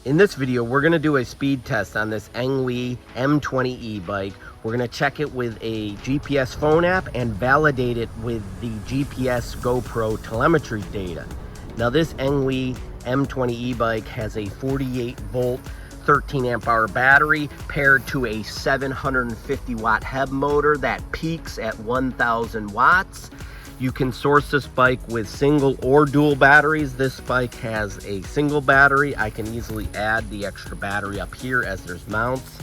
In this video, we're going to do a speed test on this Engwe M20 e-bike. We're going to check it with a GPS phone app and validate it with the GPS GoPro telemetry data. Now this Engwe M20 e-bike has a 48 volt 13 amp hour battery paired to a 750 watt HEV motor that peaks at 1000 watts. You can source this bike with single or dual batteries. This bike has a single battery. I can easily add the extra battery up here as there's mounts.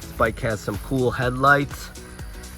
This bike has some cool headlights.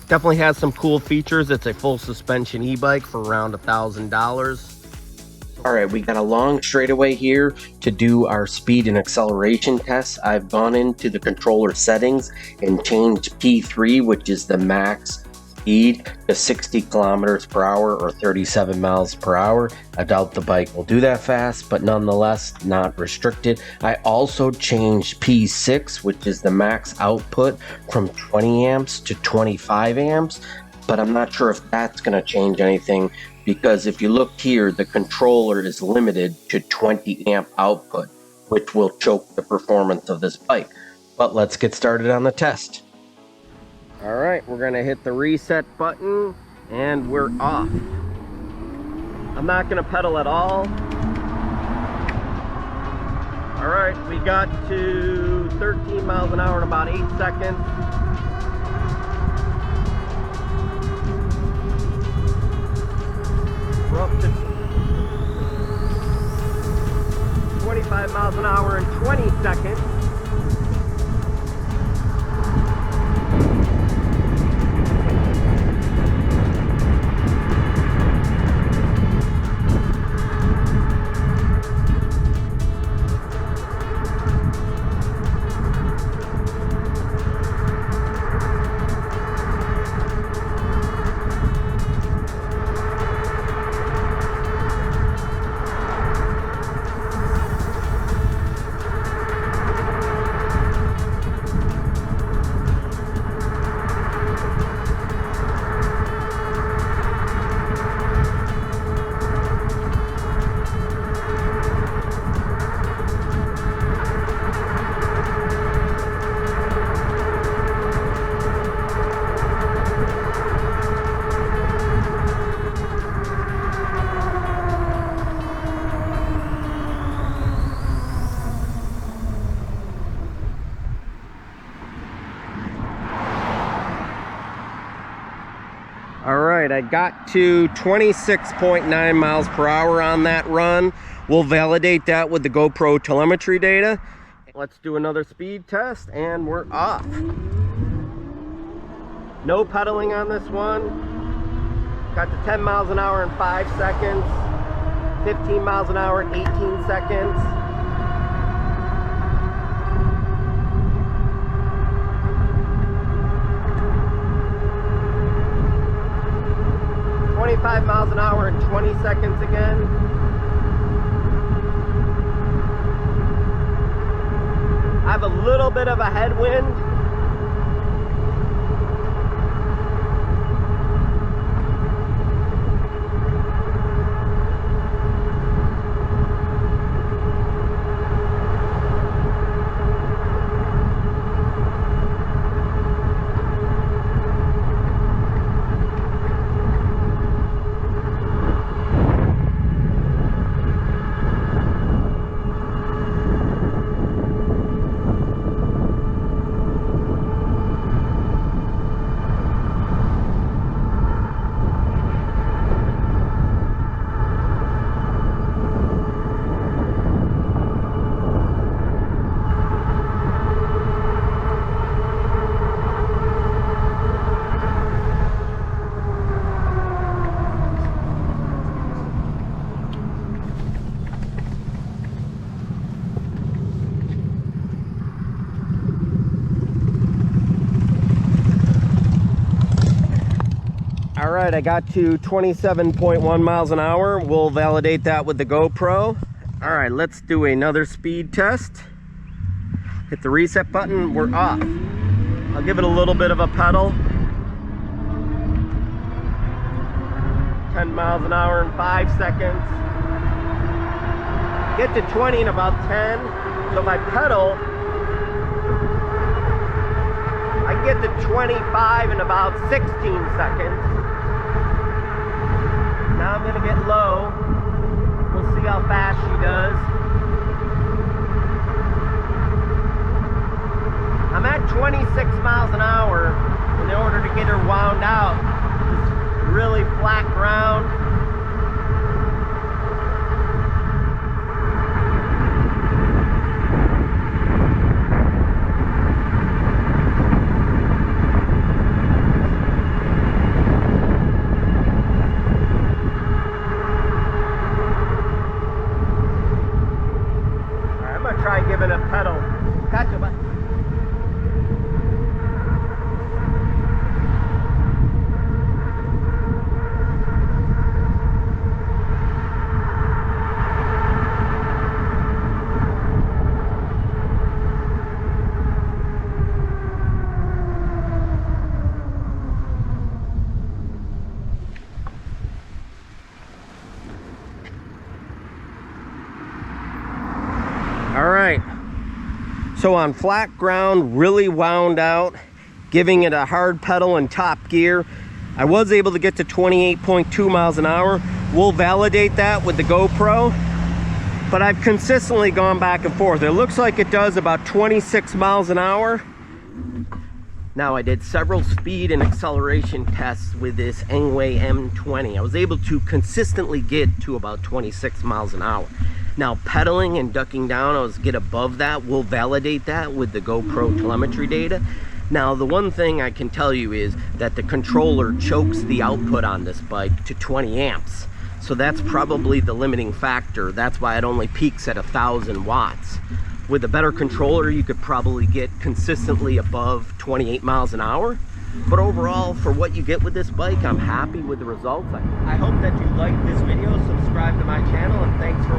Definitely has some cool features. It's a full suspension e-bike for around $1,000. All right, we got a long straightaway here to do our speed and acceleration tests. I've gone into the controller settings and changed P3, which is the max speed, to 60 kilometers per hour or 37 miles per hour. I doubt the bike will do that fast, but nonetheless not restricted. I also changed P6, which is the max output, from 20 amps to 25 amps, but I'm not sure if that's going to change anything, because if you look here, the controller is limited to 20 amp output, which will choke the performance of this bike. But let's get started on the test. All right, we're gonna hit the reset button and we're off. I'm not gonna pedal at all. All right, we got to 13 miles an hour in about 8 seconds. We're up to 25 miles an hour in 20 seconds. All right, I got to 26.9 miles per hour on that run. We'll validate that with the GoPro telemetry data. Let's do another speed test and we're off. No pedaling on this one. Got to 10 miles an hour in 5 seconds, 15 miles an hour in 18 seconds. Five miles an hour in 20 seconds again. I have a little bit of a headwind. All right, I got to 27.1 miles an hour. We'll validate that with the GoPro. All right, let's do another speed test. Hit the reset button, we're off. I'll give it a little bit of a pedal. 10 miles an hour in 5 seconds. Get to 20 in about 10. So if I pedal, I can get to 25 in about 16 seconds. Now I'm gonna get low. We'll see how fast she does. I'm at 26 miles an hour. In order to get her wound out, it's really flat ground. Try giving a pedal. Gotcha, bud. All right, so on flat ground, really wound out, giving it a hard pedal in top gear, I was able to get to 28.2 miles an hour. We'll validate that with the GoPro, but I've consistently gone back and forth. It looks like it does about 26 miles an hour. Now, I did several speed and acceleration tests with this Engwe M20. I was able to consistently get to about 26 miles an hour. Now, pedaling and ducking down, I'll get above that. We'll validate that with the GoPro telemetry data. Now, the one thing I can tell you is that the controller chokes the output on this bike to 20 amps. So that's probably the limiting factor. That's why it only peaks at 1,000 watts. With a better controller, you could probably get consistently above 28 miles an hour. But overall, for what you get with this bike, I'm happy with the results. I hope that you liked this video. Subscribe to my channel, and thanks for